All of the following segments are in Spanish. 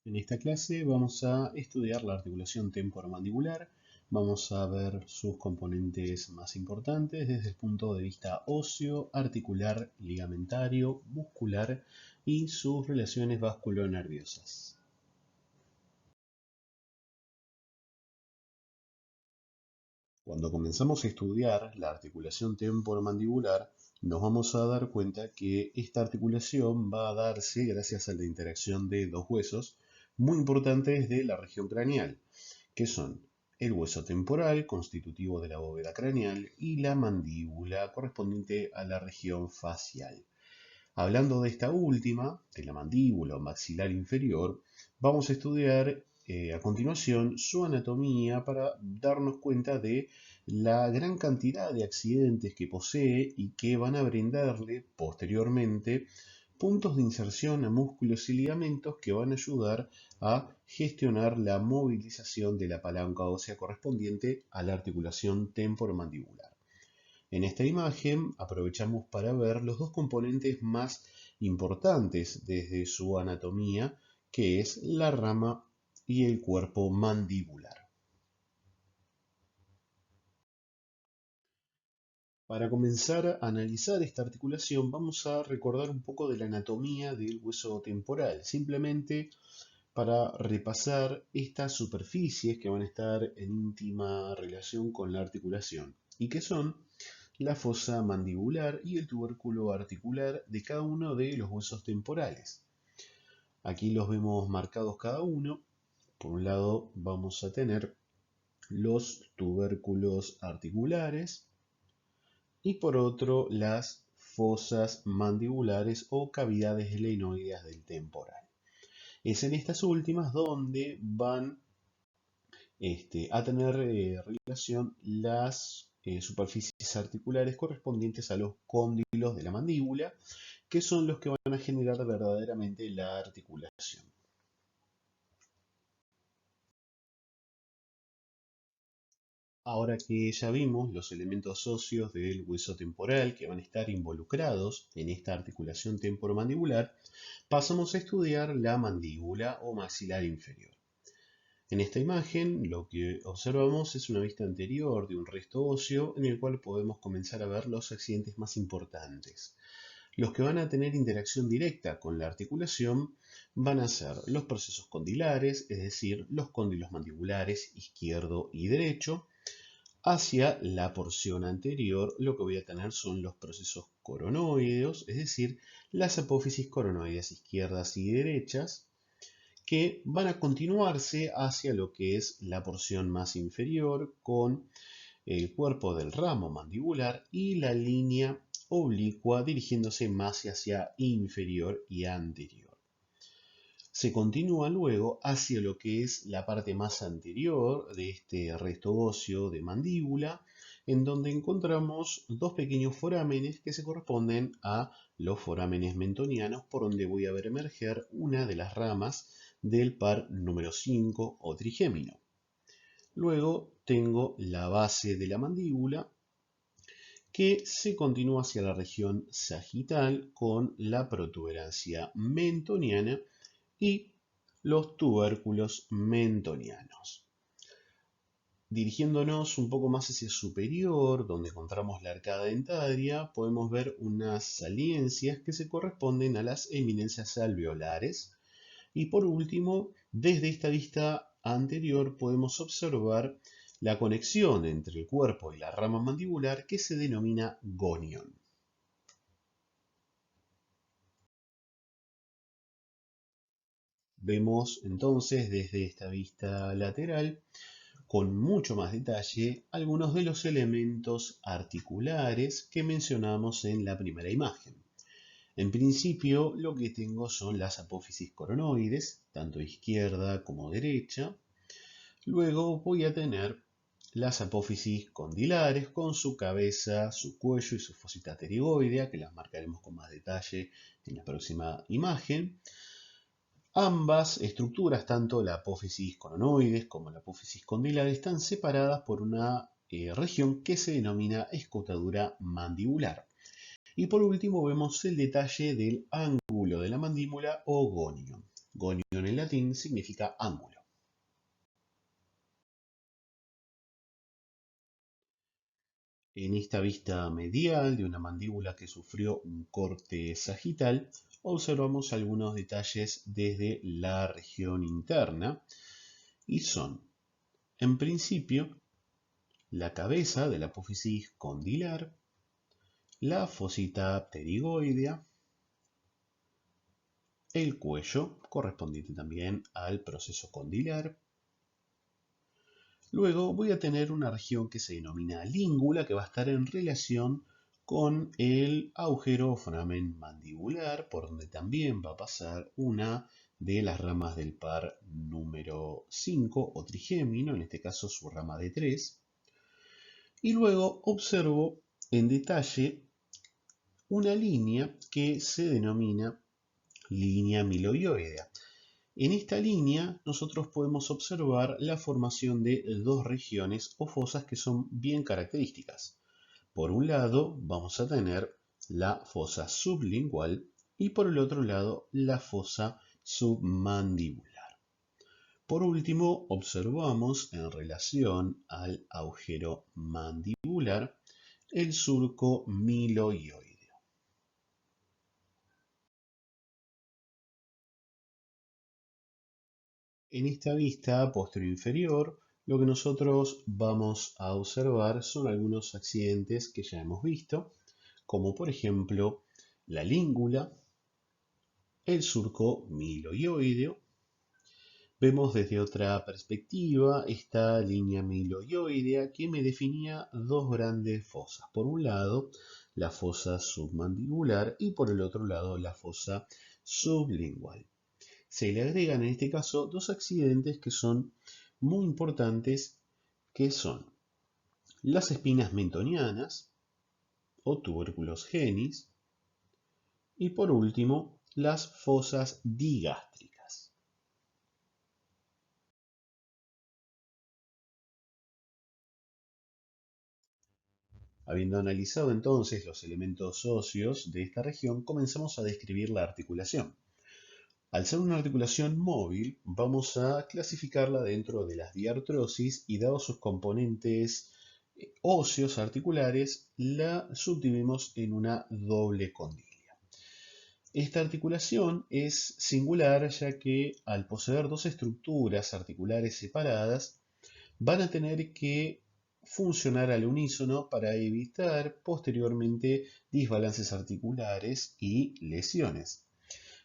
En esta clase vamos a estudiar la articulación temporomandibular. Vamos a ver sus componentes más importantes desde el punto de vista óseo, articular, ligamentario, muscular y sus relaciones vasculonerviosas. Cuando comenzamos a estudiar la articulación temporomandibular, nos vamos a dar cuenta que esta articulación va a darse gracias a la interacción de dos huesos muy importantes de la región craneal, que son el hueso temporal, constitutivo de la bóveda craneal, y la mandíbula, correspondiente a la región facial. Hablando de esta última, de la mandíbula o maxilar inferior, vamos a estudiar a continuación su anatomía para darnos cuenta de la gran cantidad de accidentes que posee y que van a brindarle posteriormente puntos de inserción a músculos y ligamentos que van a ayudar a gestionar la movilización de la palanca ósea correspondiente a la articulación temporomandibular. En esta imagen aprovechamos para ver los dos componentes más importantes desde su anatomía, que es la rama y el cuerpo mandibular. Para comenzar a analizar esta articulación vamos a recordar un poco de la anatomía del hueso temporal, simplemente para repasar estas superficies que van a estar en íntima relación con la articulación y que son la fosa mandibular y el tubérculo articular de cada uno de los huesos temporales. Aquí los vemos marcados cada uno. Por un lado vamos a tener los tubérculos articulares y por otro las fosas mandibulares o cavidades glenoideas del temporal. Es en estas últimas donde van a tener relación las superficies articulares correspondientes a los cóndilos de la mandíbula, que son los que van a generar verdaderamente la articulación. Ahora que ya vimos los elementos óseos del hueso temporal que van a estar involucrados en esta articulación temporomandibular, pasamos a estudiar la mandíbula o maxilar inferior. En esta imagen lo que observamos es una vista anterior de un resto óseo en el cual podemos comenzar a ver los accidentes más importantes. Los que van a tener interacción directa con la articulación van a ser los procesos condilares, es decir, los cóndilos mandibulares izquierdo y derecho. Hacia la porción anterior lo que voy a tener son los procesos coronoideos, es decir, las apófisis coronoideas izquierdas y derechas, que van a continuarse hacia lo que es la porción más inferior con el cuerpo del ramo mandibular y la línea oblicua dirigiéndose más hacia inferior y anterior. Se continúa luego hacia lo que es la parte más anterior de este resto óseo de mandíbula, en donde encontramos dos pequeños forámenes que se corresponden a los forámenes mentonianos, por donde voy a ver emerger una de las ramas del par número 5 o trigémino. Luego tengo la base de la mandíbula que se continúa hacia la región sagital con la protuberancia mentoniana y los tubérculos mentonianos. Dirigiéndonos un poco más hacia superior, donde encontramos la arcada dentaria, podemos ver unas saliencias que se corresponden a las eminencias alveolares. Y por último, desde esta vista anterior podemos observar la conexión entre el cuerpo y la rama mandibular que se denomina gonion. Vemos entonces desde esta vista lateral con mucho más detalle algunos de los elementos articulares que mencionamos en la primera imagen. En principio lo que tengo son las apófisis coronoides, tanto izquierda como derecha. Luego voy a tener las apófisis condilares con su cabeza, su cuello y su fosita pterigoidea, que las marcaremos con más detalle en la próxima imagen. Ambas estructuras, tanto la apófisis coronoides como la apófisis condilar, están separadas por una región que se denomina escotadura mandibular. Y por último vemos el detalle del ángulo de la mandíbula o gonio. Gonion en latín significa ángulo. En esta vista medial de una mandíbula que sufrió un corte sagital, observamos algunos detalles desde la región interna y son, en principio, la cabeza de la apófisis condilar, la fosita pterigoidea, el cuello, correspondiente también al proceso condilar. Luego voy a tener una región que se denomina língula, que va a estar en relación con el agujero foramen mandibular, por donde también va a pasar una de las ramas del par número 5 o trigémino, en este caso su rama de 3. Y luego observo en detalle una línea que se denomina línea miloioidea. En esta línea nosotros podemos observar la formación de dos regiones o fosas que son bien características. Por un lado vamos a tener la fosa sublingual y por el otro lado la fosa submandibular. Por último, observamos en relación al agujero mandibular el surco miloioideo. En esta vista posterior-inferior, lo que nosotros vamos a observar son algunos accidentes que ya hemos visto, como por ejemplo la língula, el surco miloioideo. Vemos desde otra perspectiva esta línea miloioidea que me definía dos grandes fosas. Por un lado, la fosa submandibular y por el otro lado, la fosa sublingual. Se le agregan en este caso dos accidentes que son muy importantes, que son las espinas mentonianas o tuberculos genis y por último las fosas digástricas. Habiendo analizado entonces los elementos óseos de esta región, comenzamos a describir la articulación. Al ser una articulación móvil, vamos a clasificarla dentro de las diartrosis y dados sus componentes óseos articulares, la subdividimos en una doble condilia. Esta articulación es singular ya que al poseer dos estructuras articulares separadas, van a tener que funcionar al unísono para evitar posteriormente desbalances articulares y lesiones.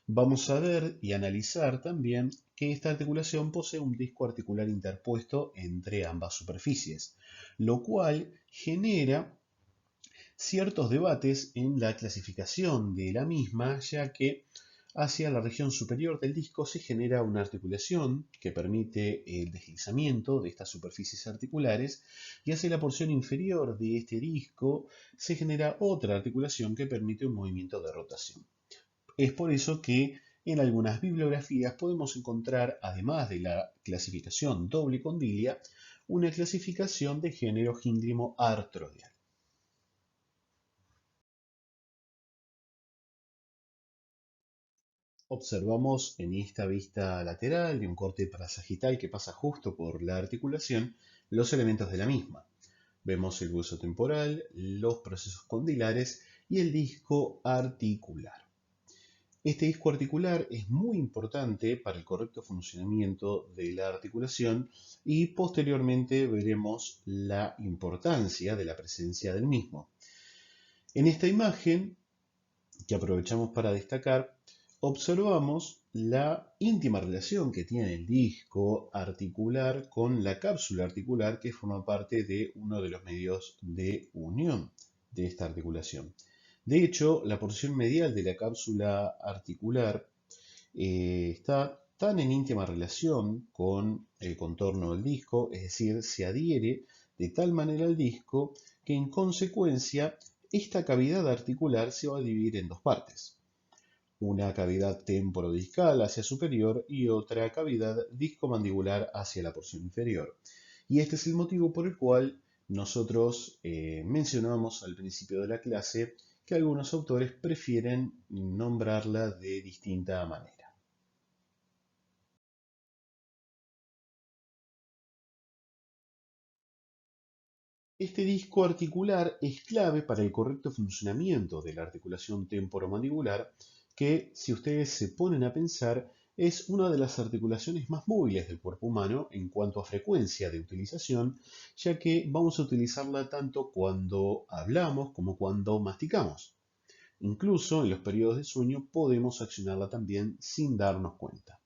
Vamos a ver y analizar también que esta articulación posee un disco articular interpuesto entre ambas superficies, lo cual genera ciertos debates en la clasificación de la misma, ya que hacia la región superior del disco se genera una articulación que permite el deslizamiento de estas superficies articulares y hacia la porción inferior de este disco se genera otra articulación que permite un movimiento de rotación. Es por eso que en algunas bibliografías podemos encontrar, además de la clasificación doble condilia, una clasificación de género gíngrimo artrodial. Observamos en esta vista lateral de un corte parasagital que pasa justo por la articulación los elementos de la misma. Vemos el hueso temporal, los procesos condilares y el disco articular. Este disco articular es muy importante para el correcto funcionamiento de la articulación y posteriormente veremos la importancia de la presencia del mismo. En esta imagen, que aprovechamos para destacar, observamos la íntima relación que tiene el disco articular con la cápsula articular que forma parte de uno de los medios de unión de esta articulación. De hecho, la porción medial de la cápsula articular está tan en íntima relación con el contorno del disco, es decir, se adhiere de tal manera al disco que en consecuencia esta cavidad articular se va a dividir en dos partes. Una cavidad temporodiscal hacia superior y otra cavidad discomandibular hacia la porción inferior. Y este es el motivo por el cual nosotros mencionamos al principio de la clase que algunos autores prefieren nombrarla de distinta manera. Este disco articular es clave para el correcto funcionamiento de la articulación temporomandibular, que, si ustedes se ponen a pensar, es una de las articulaciones más móviles del cuerpo humano en cuanto a frecuencia de utilización, ya que vamos a utilizarla tanto cuando hablamos como cuando masticamos. Incluso en los periodos de sueño podemos accionarla también sin darnos cuenta.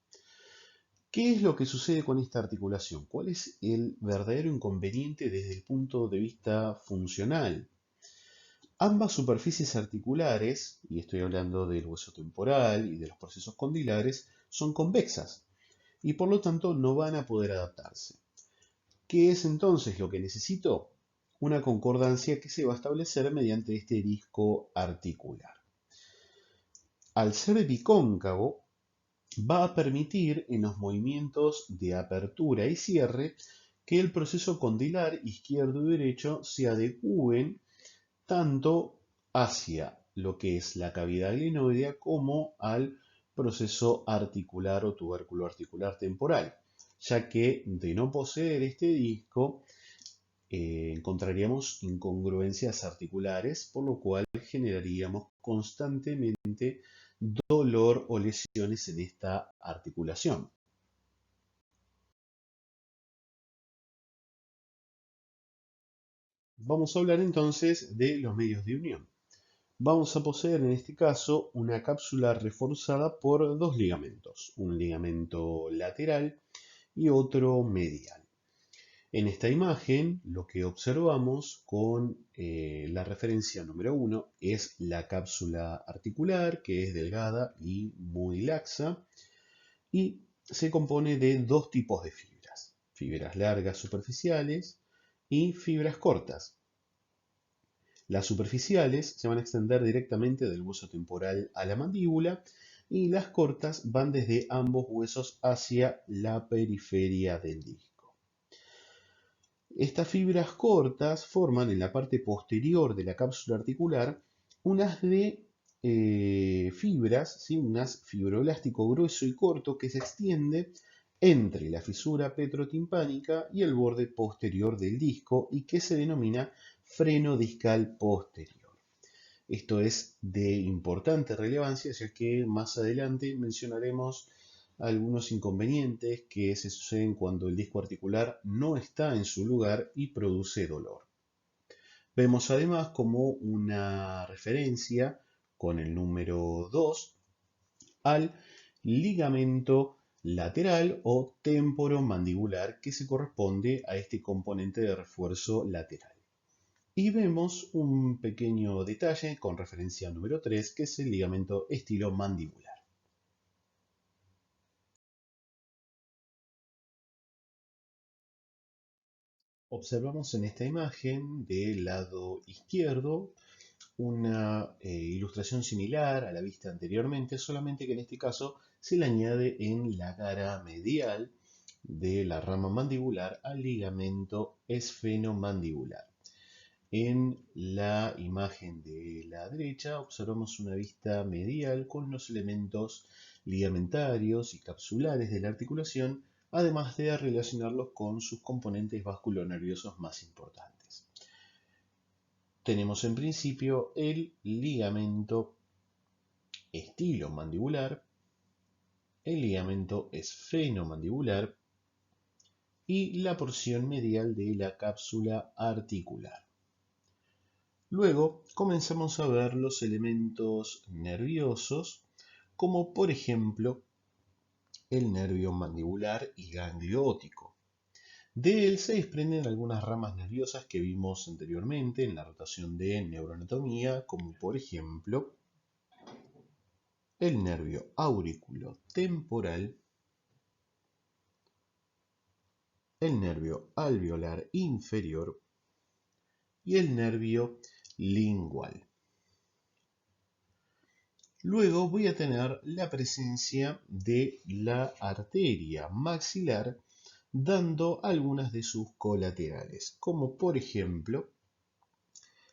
¿Qué es lo que sucede con esta articulación? ¿Cuál es el verdadero inconveniente desde el punto de vista funcional? Ambas superficies articulares, y estoy hablando del hueso temporal y de los procesos condilares, son convexas y por lo tanto no van a poder adaptarse. ¿Qué es entonces lo que necesito? Una concordancia que se va a establecer mediante este disco articular. Al ser bicóncavo, va a permitir en los movimientos de apertura y cierre que el proceso condilar izquierdo y derecho se adecúen tanto hacia lo que es la cavidad glenoidea como al proceso articular o tubérculo articular temporal, ya que de no poseer este disco encontraríamos incongruencias articulares, por lo cual generaríamos constantemente dolor o lesiones en esta articulación. Vamos a hablar entonces de los medios de unión. Vamos a poseer en este caso una cápsula reforzada por dos ligamentos, un ligamento lateral y otro medial. En esta imagen lo que observamos con la referencia número 1 es la cápsula articular, que es delgada y muy laxa, y se compone de dos tipos de fibras: fibras largas superficiales y fibras cortas. Las superficiales se van a extender directamente del hueso temporal a la mandíbula y las cortas van desde ambos huesos hacia la periferia del disco. Estas fibras cortas forman en la parte posterior de la cápsula articular unas fibras, ¿sí? Unas fibroelástico grueso y corto que se extiende entre la fisura petrotimpánica y el borde posterior del disco y que se denomina freno discal posterior. Esto es de importante relevancia, ya que más adelante mencionaremos algunos inconvenientes que se suceden cuando el disco articular no está en su lugar y produce dolor. Vemos además como una referencia con el número 2 al ligamento lateral o temporomandibular que se corresponde a este componente de refuerzo lateral. Y vemos un pequeño detalle con referencia al número 3, que es el ligamento estilomandibular. Observamos en esta imagen del lado izquierdo una ilustración similar a la vista anteriormente, solamente que en este caso se le añade en la cara medial de la rama mandibular al ligamento esfenomandibular. En la imagen de la derecha observamos una vista medial con los elementos ligamentarios y capsulares de la articulación, además de relacionarlos con sus componentes vasculonerviosos más importantes. Tenemos en principio el ligamento estilomandibular, el ligamento esfenomandibular y la porción medial de la cápsula articular. Luego comenzamos a ver los elementos nerviosos, como por ejemplo el nervio mandibular y ganglio óptico. De él se desprenden algunas ramas nerviosas que vimos anteriormente en la rotación de neuroanatomía, como por ejemplo el nervio auriculotemporal, el nervio alveolar inferior y el nervio lingual. Luego voy a tener la presencia de la arteria maxilar dando algunas de sus colaterales, como por ejemplo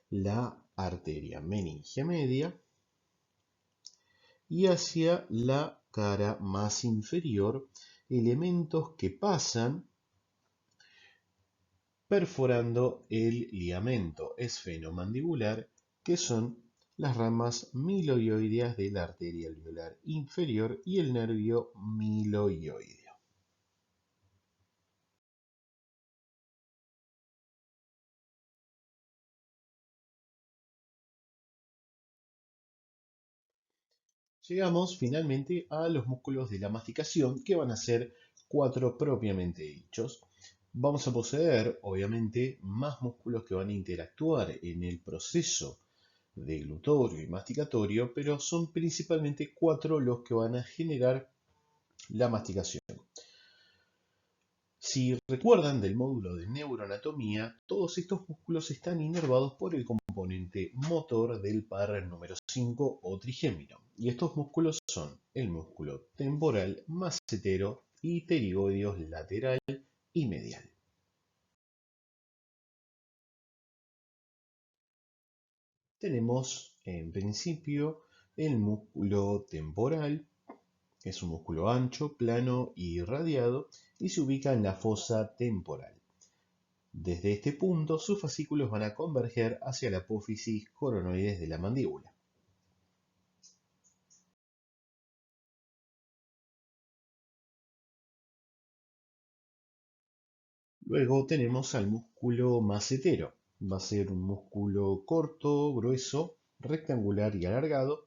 la arteria meningia media y hacia la cara más inferior elementos que pasan perforando el ligamento esfenomandibular, que son las ramas miloioideas de la arteria alveolar inferior y el nervio miloioideo. Llegamos finalmente a los músculos de la masticación, que van a ser cuatro propiamente dichos. Vamos a poseer, obviamente, más músculos que van a interactuar en el proceso deglutorio y masticatorio, pero son principalmente cuatro los que van a generar la masticación. Si recuerdan del módulo de neuroanatomía, todos estos músculos están inervados por el componente motor del par número 5 o trigémino. Y estos músculos son el músculo temporal, macetero y pterigoideos lateral y medial. Tenemos en principio el músculo temporal, que es un músculo ancho, plano y irradiado, y se ubica en la fosa temporal. Desde este punto, sus fascículos van a converger hacia la apófisis coronoides de la mandíbula. Luego tenemos al músculo macetero. Va a ser un músculo corto, grueso, rectangular y alargado,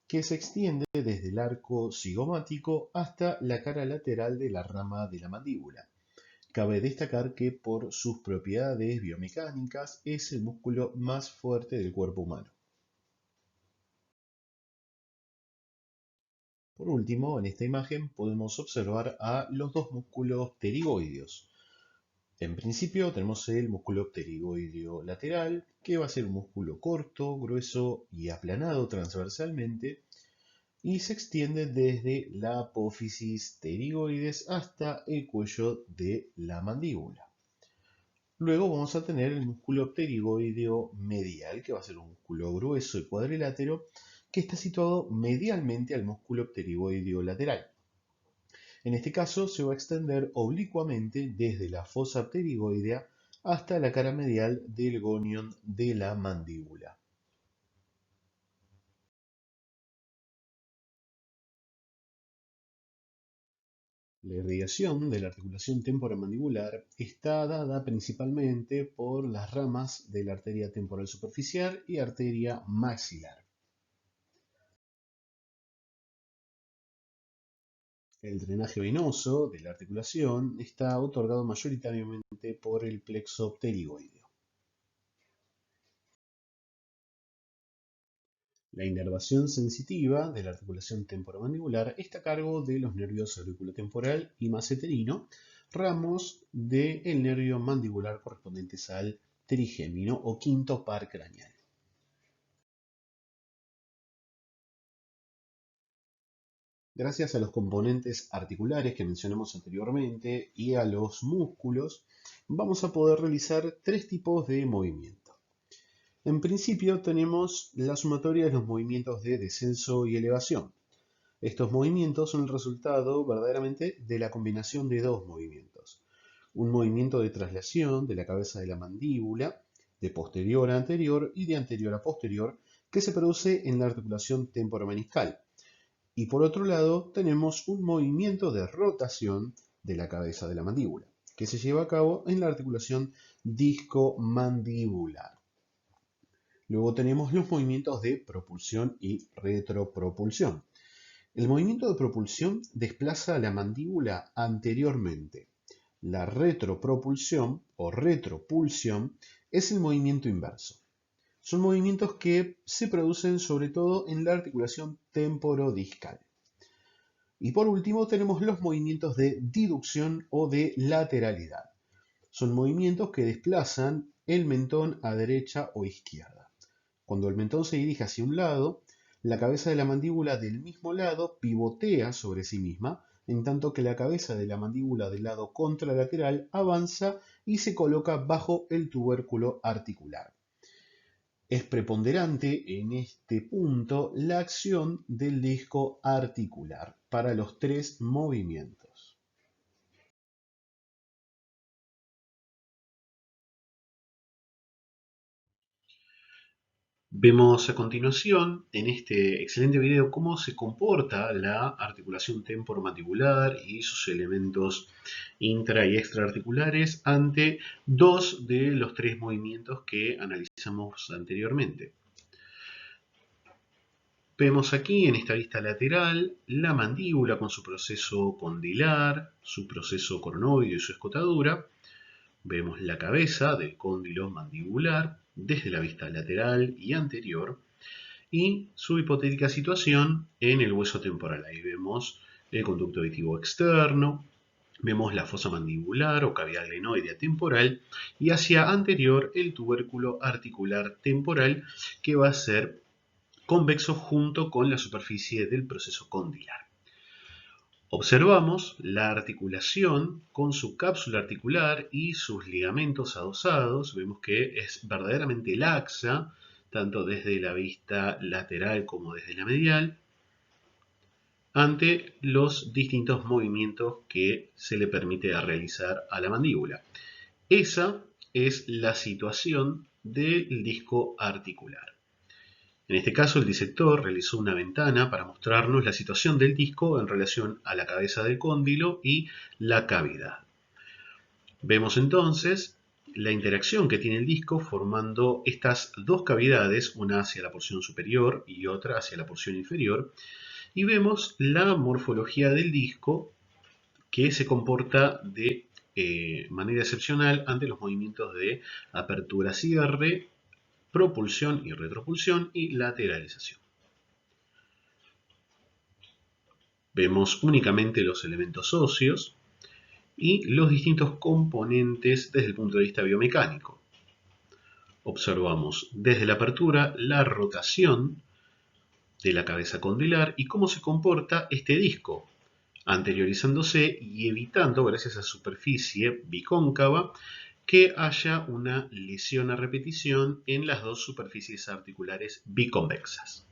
que se extiende desde el arco cigomático hasta la cara lateral de la rama de la mandíbula. Cabe destacar que por sus propiedades biomecánicas es el músculo más fuerte del cuerpo humano. Por último, en esta imagen podemos observar a los dos músculos pterigoideos. En principio tenemos el músculo pterigoideo lateral, que va a ser un músculo corto, grueso y aplanado transversalmente, y se extiende desde la apófisis pterigoides hasta el cuello de la mandíbula. Luego vamos a tener el músculo pterigoideo medial, que va a ser un músculo grueso y cuadrilátero, que está situado medialmente al músculo pterigoideo lateral. En este caso se va a extender oblicuamente desde la fosa pterigoidea hasta la cara medial del gonion de la mandíbula. La irrigación de la articulación temporomandibular está dada principalmente por las ramas de la arteria temporal superficial y arteria maxilar. El drenaje venoso de la articulación está otorgado mayoritariamente por el plexo pterigoideo. La inervación sensitiva de la articulación temporomandibular está a cargo de los nervios auriculotemporal y maceterino, ramos del nervio mandibular correspondientes al trigémino o quinto par craneal. Gracias a los componentes articulares que mencionamos anteriormente y a los músculos, vamos a poder realizar tres tipos de movimiento. En principio tenemos la sumatoria de los movimientos de descenso y elevación. Estos movimientos son el resultado verdaderamente de la combinación de dos movimientos. Un movimiento de traslación de la cabeza de la mandíbula, de posterior a anterior y de anterior a posterior, que se produce en la articulación temporomeniscal. Y por otro lado, tenemos un movimiento de rotación de la cabeza de la mandíbula, que se lleva a cabo en la articulación discomandibular. Luego tenemos los movimientos de propulsión y retropropulsión. El movimiento de propulsión desplaza la mandíbula anteriormente. La retropropulsión o retropulsión es el movimiento inverso. Son movimientos que se producen sobre todo en la articulación temporodiscal. Y por último tenemos los movimientos de diducción o de lateralidad. Son movimientos que desplazan el mentón a derecha o izquierda. Cuando el mentón se dirige hacia un lado, la cabeza de la mandíbula del mismo lado pivotea sobre sí misma, en tanto que la cabeza de la mandíbula del lado contralateral avanza y se coloca bajo el tubérculo articular. Es preponderante en este punto la acción del disco articular para los tres movimientos. Vemos a continuación en este excelente video cómo se comporta la articulación temporomandibular y sus elementos intra y extraarticulares ante dos de los tres movimientos que analizamos anteriormente. Vemos aquí en esta vista lateral la mandíbula con su proceso condilar, su proceso coronoide y su escotadura. Vemos la cabeza del cóndilo mandibular desde la vista lateral y anterior y su hipotética situación en el hueso temporal. Ahí vemos el conducto auditivo externo, vemos la fosa mandibular o cavidad glenoidea temporal y hacia anterior el tubérculo articular temporal que va a ser convexo junto con la superficie del proceso condilar. Observamos la articulación con su cápsula articular y sus ligamentos adosados. Vemos que es verdaderamente laxa, tanto desde la vista lateral como desde la medial, ante los distintos movimientos que se le permite realizar a la mandíbula. Esa es la situación del disco articular. En este caso, el disector realizó una ventana para mostrarnos la situación del disco en relación a la cabeza del cóndilo y la cavidad. Vemos entonces la interacción que tiene el disco formando estas dos cavidades, una hacia la porción superior y otra hacia la porción inferior, y vemos la morfología del disco que se comporta de manera excepcional ante los movimientos de apertura-cierre, propulsión y retropulsión y lateralización. Vemos únicamente los elementos óseos y los distintos componentes desde el punto de vista biomecánico. Observamos desde la apertura la rotación de la cabeza condilar y cómo se comporta este disco, anteriorizándose y evitando, gracias a su superficie bicóncava, que haya una lesión a repetición en las dos superficies articulares biconvexas.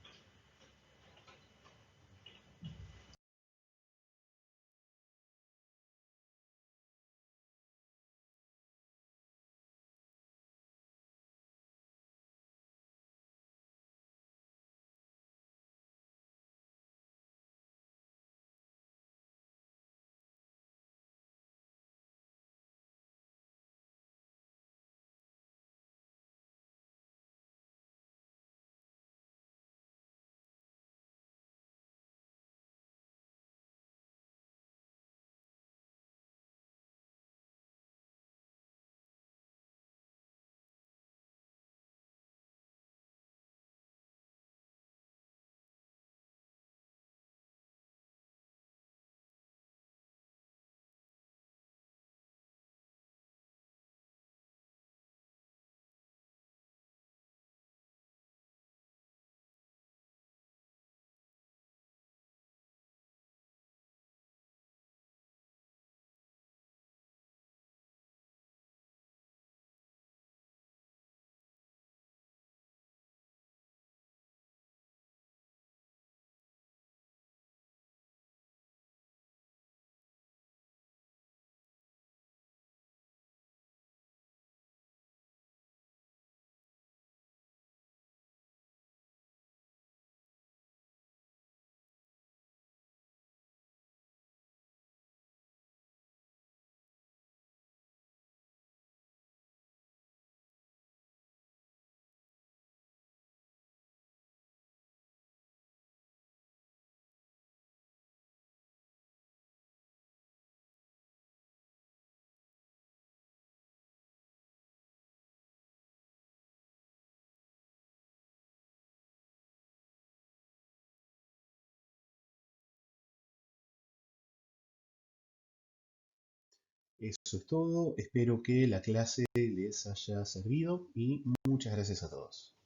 Eso es todo, espero que la clase les haya servido y muchas gracias a todos.